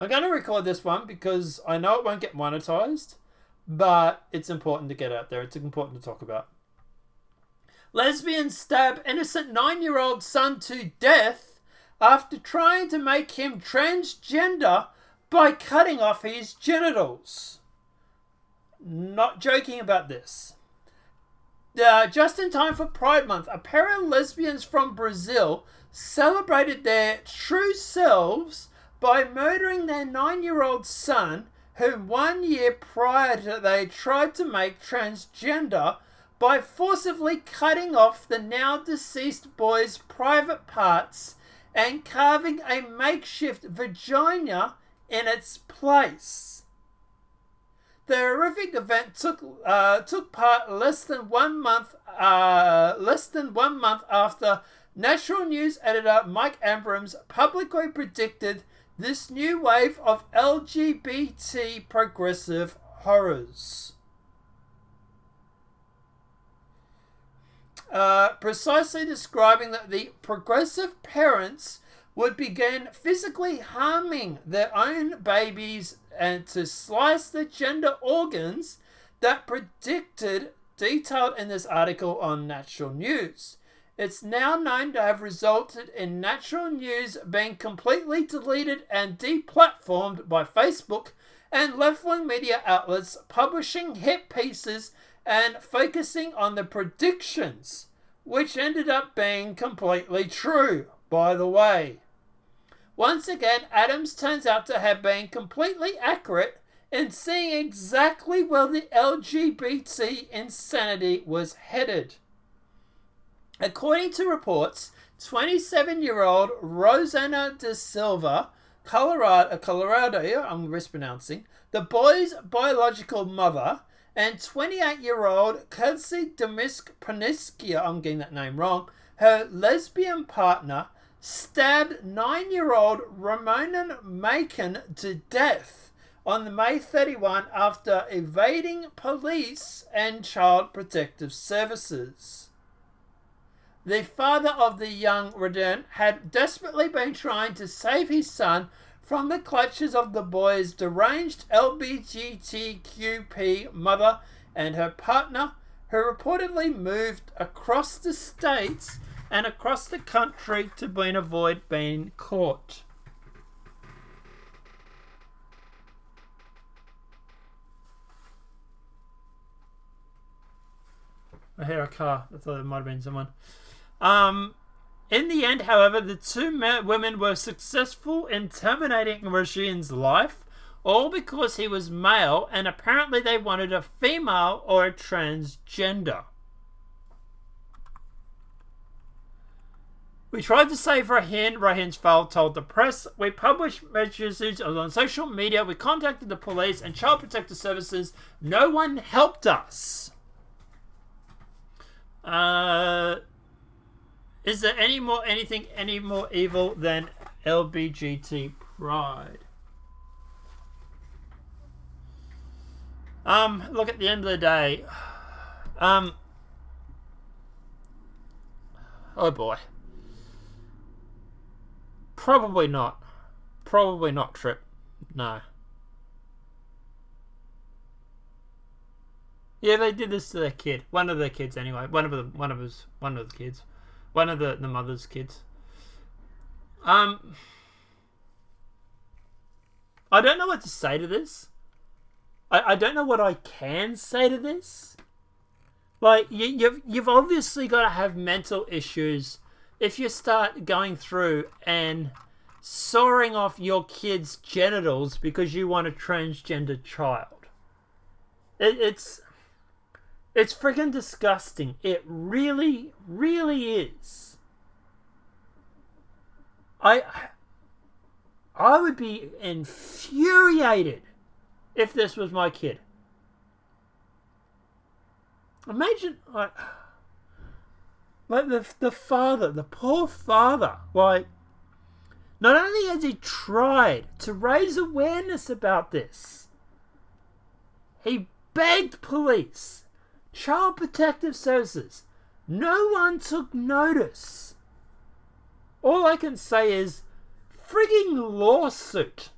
I'm going to record this one because I know it won't get monetized, but it's important to get out there. It's important to talk about. Lesbians stab innocent 9-year-old son to death after trying to make him transgender by cutting off his genitals. Not joking about this. Just in time for Pride Month, a pair of lesbians from Brazil celebrated their true selves by murdering their 9-year-old son, whom 1 year prior to they tried to make transgender by forcibly cutting off the now deceased boy's private parts and carving a makeshift vagina in its place. The horrific event took part less than 1 month after National News editor Mike Abrams publicly predicted this new wave of LGBT progressive horrors. Precisely describing that the progressive parents would begin physically harming their own babies and to slice the gender organs that predicted, detailed in this article on Natural News. It's now known to have resulted in Natural News being completely deleted and deplatformed by Facebook and left-wing media outlets publishing hit pieces and focusing on the predictions, which ended up being completely true, by the way. Once again, Adams turns out to have been completely accurate in seeing exactly where the LGBT insanity was headed. According to reports, 27-year-old Rosana de Silva, Colorado, I'm mispronouncing, the boy's biological mother, and 28-year-old Kelsey Demisk-Paniskia, I'm getting that name wrong, her lesbian partner, stabbed 9-year-old Ramona Macon to death on May 31 after evading police and Child Protective Services. The father of the young Redern had desperately been trying to save his son from the clutches of the boy's deranged LGBTQP mother and her partner, who reportedly moved across the states and across the country to avoid being caught. I hear a car. I thought it might have been someone. In the end, however, the two women were successful in terminating Regine's life, all because he was male and apparently they wanted a female or a transgender. We tried to save Rahin. Rahin's file told the press. We published messages on social media. We contacted the police and Child Protective Services. No one helped us. Is there anything any more evil than LGBT pride? Look, at the end of the day, oh boy. Probably not. Probably not, Trip. No. Yeah, they did this to their kid. One of their kids, anyway. One of the kids. One of the mother's kids. I don't know what to say to this. I don't know what I can say to this. Like, you've obviously got to have mental issues if you start going through and sawing off your kid's genitals because you want a transgender child. It's freaking disgusting. It really, really is. I would be infuriated if this was my kid. Imagine, like the father, the poor father, like, not only has he tried to raise awareness about this, he begged police, Child Protective Services. No one took notice. All I can say is, frigging lawsuit.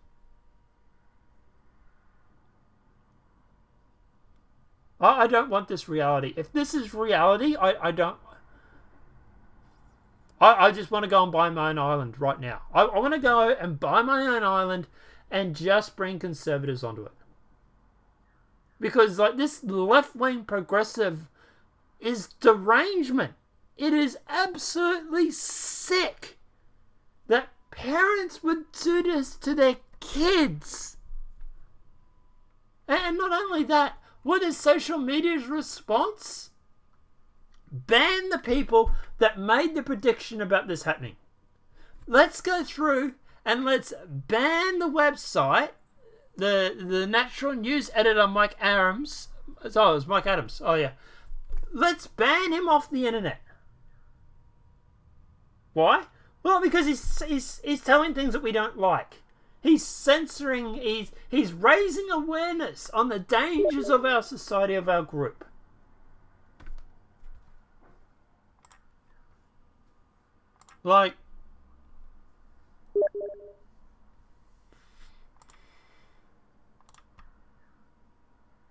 I don't want this reality. If this is reality, I don't... I just want to go and buy my own island right now. I want to go and buy my own island and just bring conservatives onto it. Because like this left-wing progressive is derangement. It is absolutely sick that parents would do this to their kids. And not only that, what is social media's response? Ban the people that made the prediction about this happening. Let's go through and let's ban the website, the natural news editor Mike Adams. Oh, it was Mike Adams. Oh yeah. Let's ban him off the internet. Why? Well, because he's telling things that we don't like. He's censoring, he's raising awareness on the dangers of our society, of our group. Like,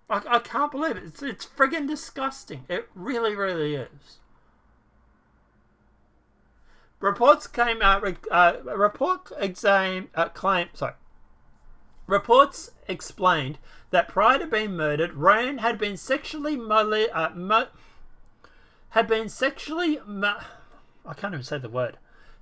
I can't believe it. It's friggin' disgusting. It really, really is. Reports came out. Reports explained that prior to being murdered, Ryan had been sexually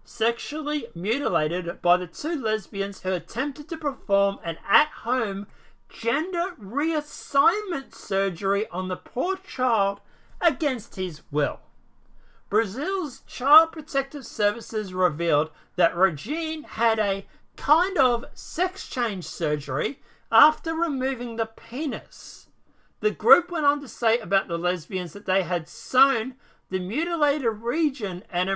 sexually mutilated by the two lesbians who attempted to perform an at-home gender reassignment surgery on the poor child against his will. Brazil's Child Protective Services revealed that Regine had a kind of sex change surgery after removing the penis. The group went on to say about the lesbians that they had sewn the mutilated region and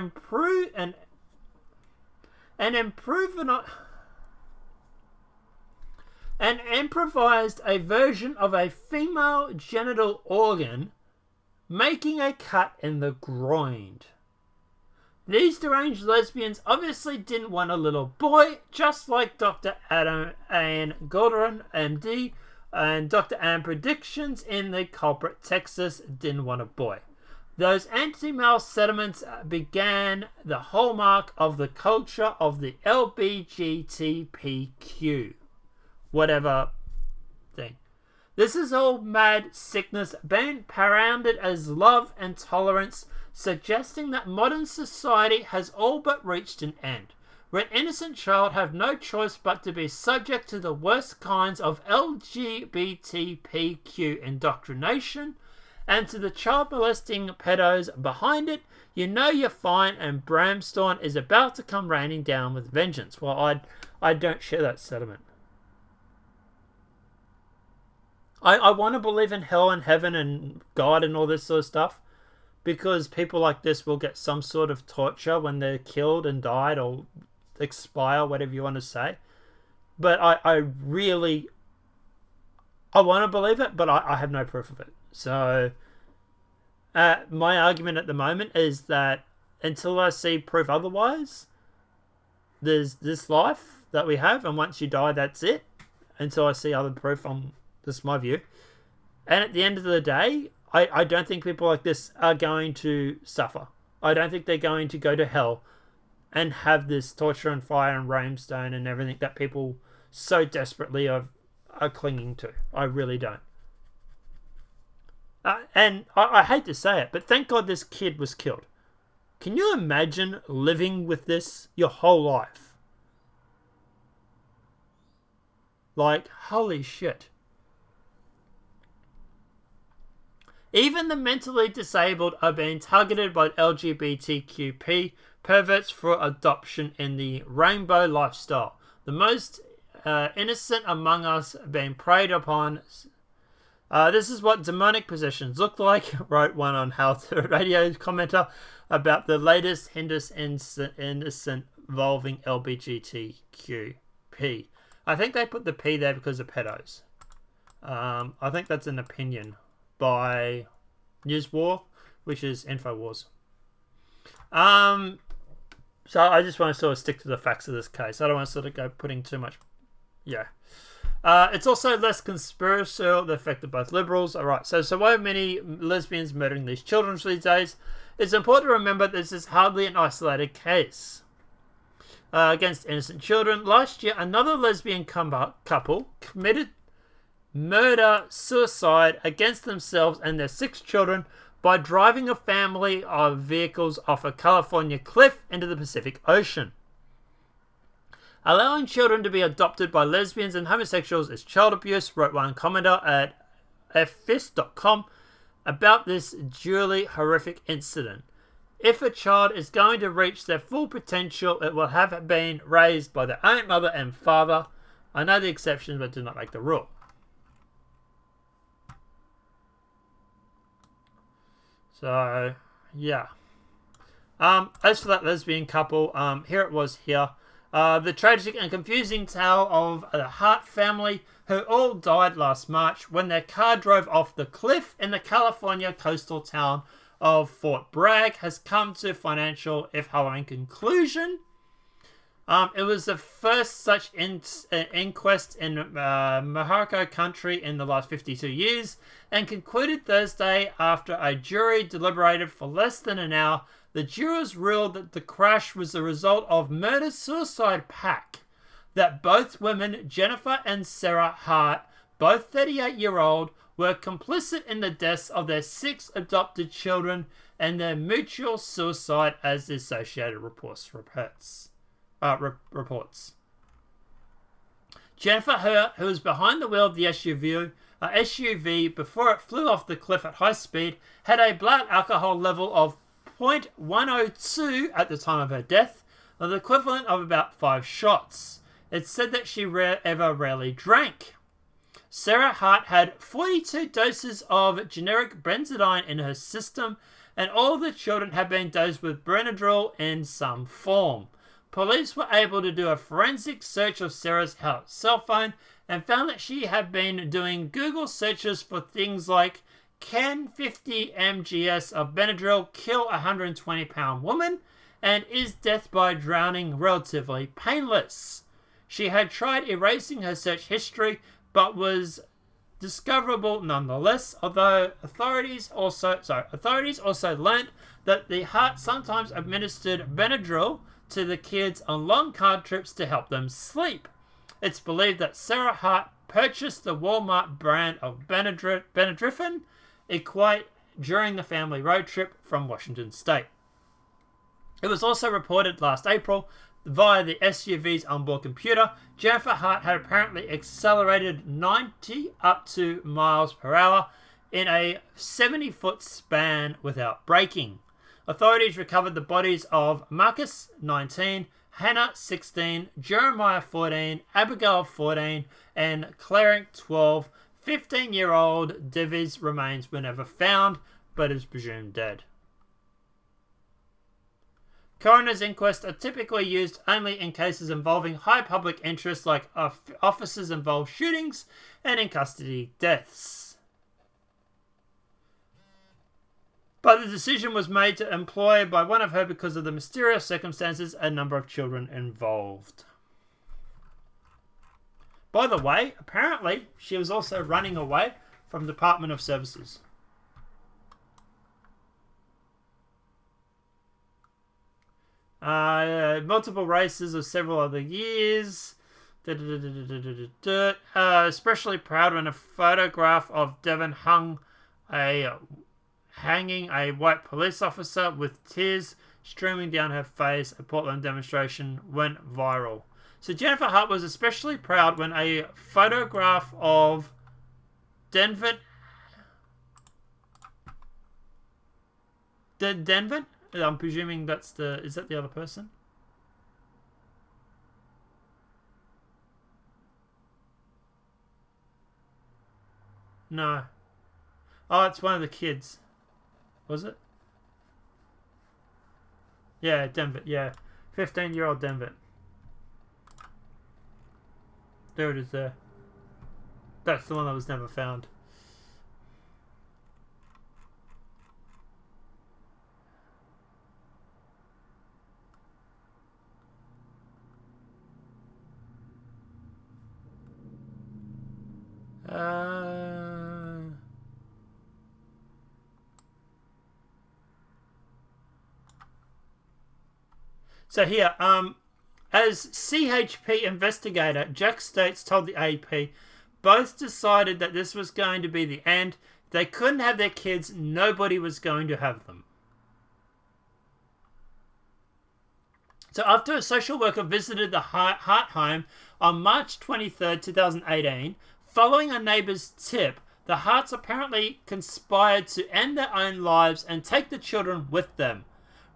improvised a version of a female genital organ, making a cut in the groin. These deranged lesbians obviously didn't want a little boy, just like Dr. Adam Ann Goldran, MD, and Dr. Ann Predictions in the culprit Texas didn't want a boy. Those anti-male sentiments began the hallmark of the culture of the LGBTQ, whatever thing. This is all mad sickness being paraded as love and tolerance, suggesting that modern society has all but reached an end, where an innocent child have no choice but to be subject to the worst kinds of LGBTQ indoctrination, and to the child molesting pedos behind it, you know you're fine and brimstone is about to come raining down with vengeance. Well, I don't share that sentiment. I want to believe in hell and heaven and God and all this sort of stuff, because people like this will get some sort of torture when they're killed and died or expire, whatever you want to say. But I want to believe it, but I have no proof of it. So my argument at the moment is that until I see proof otherwise, there's this life that we have, and once you die, that's it. Until I see other proof on... This is my view. And at the end of the day, I don't think people like this are going to suffer. I don't think they're going to go to hell and have this torture and fire and brimstone and everything that people so desperately are clinging to. I really don't. And I hate to say it, but thank God this kid was killed. Can you imagine living with this your whole life? Like, holy shit. Even the mentally disabled are being targeted by LGBTQP perverts for adoption in the rainbow lifestyle. The most innocent among us being preyed upon. This is what demonic possessions look like, wrote one on How to Radio commenter about the latest innocent involving LGBTQP. I think they put the P there because of pedos. I think that's an opinion by News War, which is InfoWars. So I just want to sort of stick to the facts of this case. I don't want to sort of go putting too much... Yeah. It's also less conspiratorial. The effect of both liberals. Alright, so why are many lesbians murdering these children these days? It's important to remember this is hardly an isolated case. Against innocent children. Last year, another lesbian couple committed murder-suicide against themselves and their 6 children by driving a family of vehicles off a California cliff into the Pacific Ocean. Allowing children to be adopted by lesbians and homosexuals is child abuse, wrote one commenter at ffist.com about this duly horrific incident. If a child is going to reach their full potential, it will have been raised by their own mother and father. I know the exceptions, but do not make the rule. So, yeah. As for that lesbian couple, here it was here. The tragic and confusing tale of the Hart family who all died last March when their car drove off the cliff in the California coastal town of Fort Bragg has come to financial, if harrowing, conclusion. It was the first such inquest in Mexico country in the last 52 years and concluded Thursday after a jury deliberated for less than an hour. The jurors ruled that the crash was the result of murder-suicide pact, that both women, Jennifer and Sarah Hart, both 38-year-old, were complicit in the deaths of their 6 adopted children and their mutual suicide, as the Associated reports. Jennifer Hurt, who was behind the wheel of the SUV before it flew off the cliff at high speed, had a blood alcohol level of 0.102 at the time of her death, the equivalent of about 5 shots. It's said that she rarely drank. Sarah Hart had 42 doses of generic benzodiazepine in her system, and all the children had been dosed with Benadryl in some form. Police were able to do a forensic search of Sarah's cell phone and found that she had been doing Google searches for things like, can 50 mgs of Benadryl kill a 120-pound woman? And is death by drowning relatively painless? She had tried erasing her search history, but was discoverable nonetheless, although authorities also learnt that the Hart sometimes administered Benadryl to the kids on long car trips to help them sleep. It's believed that Sarah Hart purchased the Walmart brand of Benadryl Equate during the family road trip from Washington State. It was also reported last April via the SUV's onboard computer, Jennifer Hart had apparently accelerated 90 up to miles per hour in a 70-foot span without braking. Authorities recovered the bodies of Marcus, 19, Hannah, 16, Jeremiah, 14, Abigail, 14, and Clarence, 12. 15-year-old Devi's remains were never found, but is presumed dead. Coroner's inquests are typically used only in cases involving high public interest like officers-involved shootings and in-custody deaths. But the decision was made to employ by one of her because of the mysterious circumstances and number of children involved. By the way, apparently she was also running away from Department of Services. Multiple races of several other years. Especially proud when a photograph of Devon hanging a white police officer with tears streaming down her face at Portland demonstration went viral. So Jennifer Hart was especially proud when a photograph of Denver. I'm presuming that's the... Is that the other person? No. Oh, it's one of the kids. Was it? Yeah, Denver. Yeah. 15-year-old Denver. There it is there. That's the one that was never found. So here, as CHP investigator, Jack States told the AP, both decided that this was going to be the end. If they couldn't have their kids, nobody was going to have them. So after a social worker visited the Hart home on March 23rd, 2018, following a neighbour's tip, the Harts apparently conspired to end their own lives and take the children with them.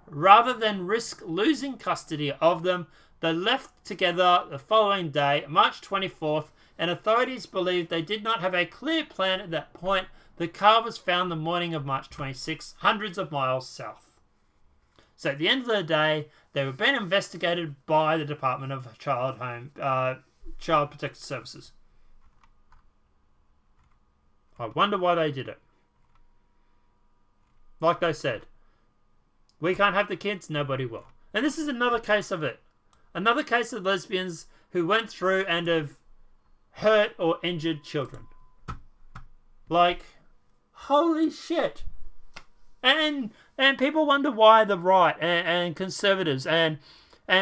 Rather than risk losing custody of them, they left together the following day, March 24th, and authorities believe they did not have a clear plan at that point. The car was found the morning of March 26th, hundreds of miles south. So at the end of the day, they were being investigated by the Department of Child Protective Services. I wonder why they did it. Like they said, we can't have the kids, nobody will. And this is another case of it. Another case of lesbians who went through and have hurt or injured children. Like, holy shit. And people wonder why the right and conservatives and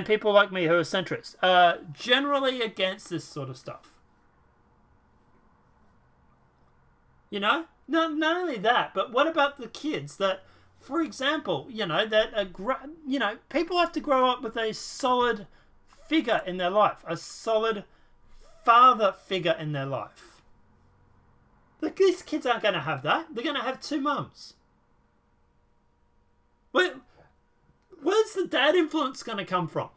people like me who are centrists are generally against this sort of stuff. You know? Not only that, but what about the kids that, for example, people have to grow up with a solid figure in their life, a solid father figure in their life. These kids aren't going to have that. They're going to have two mums. Where's the dad influence going to come from?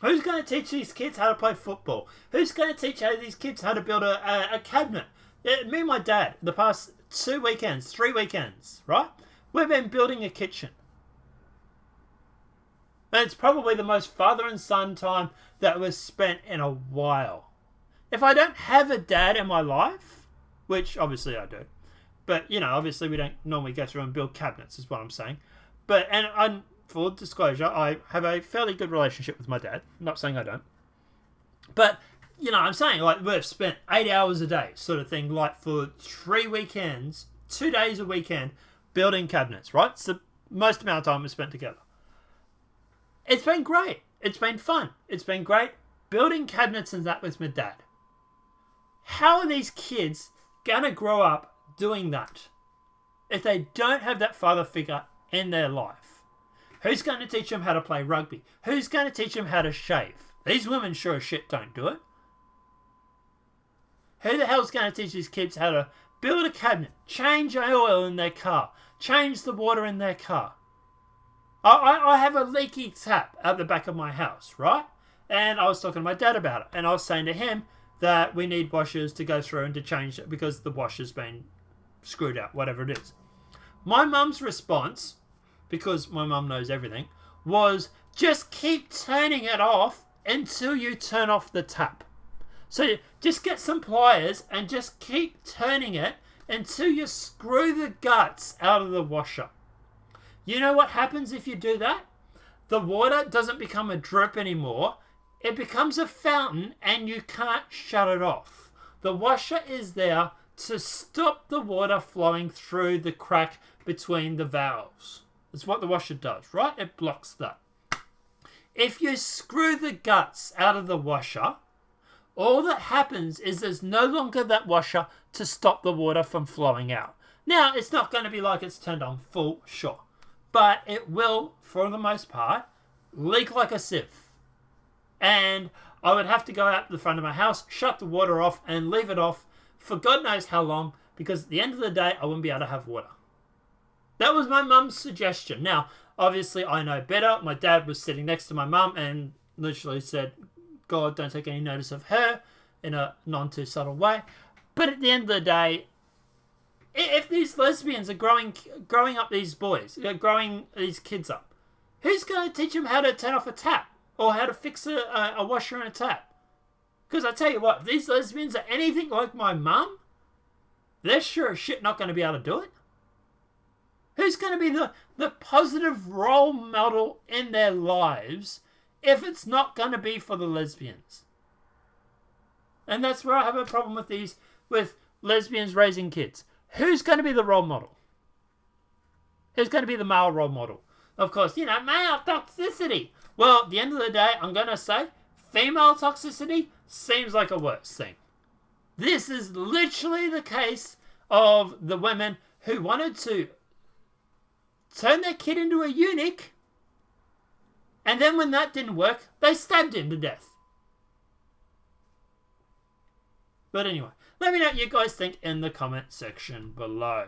Who's going to teach these kids how to play football? Who's going to teach these kids how to build a cabinet? Me and my dad, the past 3 weekends, right? We've been building a kitchen. And it's probably the most father and son time that was spent in a while. If I don't have a dad in my life, which obviously I do, but, obviously we don't normally go through and build cabinets, is what I'm saying. But, and full disclosure, I have a fairly good relationship with my dad. I'm not saying I don't. But, I'm saying, like, we've spent 8 hours a day, sort of thing, like, for 3 weekends, 2 days a weekend, building cabinets, right? It's the most amount of time we spent together. It's been great. It's been fun. It's been great building cabinets and that with my dad. How are these kids going to grow up doing that if they don't have that father figure in their life? Who's going to teach them how to play rugby? Who's going to teach them how to shave? These women sure as shit don't do it. Who the hell's going to teach these kids how to build a cabinet, change oil in their car, change the water in their car? I have a leaky tap at the back of my house, right? And I was talking to my dad about it, and I was saying to him that we need washers to go through and to change it because the washer's been screwed out, whatever it is. My mum's response, because my mum knows everything, was just keep turning it off until you turn off the tap. So just get some pliers and just keep turning it until you screw the guts out of the washer. You know what happens if you do that? The water doesn't become a drip anymore. It becomes a fountain and you can't shut it off. The washer is there to stop the water flowing through the crack between the valves. That's what the washer does, right? It blocks that. If you screw the guts out of the washer, all that happens is there's no longer that washer to stop the water from flowing out. Now, it's not going to be like it's turned on full, sure. But it will, for the most part, leak like a sieve. And I would have to go out to the front of my house, shut the water off, and leave it off for God knows how long, because at the end of the day, I wouldn't be able to have water. That was my mum's suggestion. Now, obviously, I know better. My dad was sitting next to my mum and literally said, God, don't take any notice of her, in a non-too-subtle way. But at the end of the day, if these lesbians are growing up these boys, growing these kids up, who's going to teach them how to turn off a tap or how to fix a washer and a tap? Because I tell you what, if these lesbians are anything like my mum, they're sure as shit not going to be able to do it. Who's going to be the positive role model in their lives if it's not going to be for the lesbians? And that's where I have a problem with these with lesbians raising kids. Who's going to be the role model? Who's going to be the male role model? Of course, male toxicity. Well, at the end of the day, I'm going to say female toxicity seems like a worse thing. This is literally the case of the women who wanted to turn their kid into a eunuch, and then when that didn't work, they stabbed him to death. But anyway, let me know what you guys think in the comment section below.